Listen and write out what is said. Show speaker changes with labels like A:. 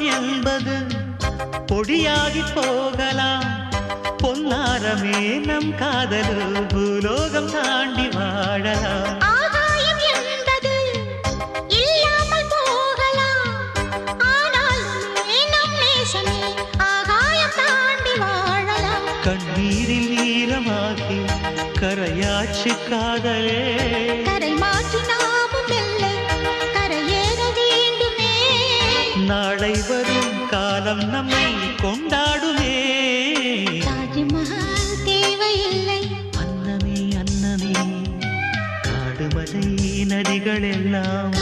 A: ஆகாயம் என்பது பொடியாகி போகலாம். பொன்னாரமே நம் காதல் பூலோகம் தாண்டி வாழலாம்.
B: ஆகாயம் என்பது இல்லாமல் போகலாம். ஆனால் நம் நேசமே ஆகாயம் தாண்டி வாழலாம்.
A: கண்ணீரில் ஈரமாகி கரையாச்சு காதலே.
B: கரை மாற்றி நாமும் இல்லை கரையேற வேண்டுமே.
A: நாளை வரும் காலம் நம்மை கொண்டாடுமே.
B: தாஜ்மஹால் தேவையில்லை
A: அன்னமே அன்னமே காடுமலை நதிகள் எல்லாம்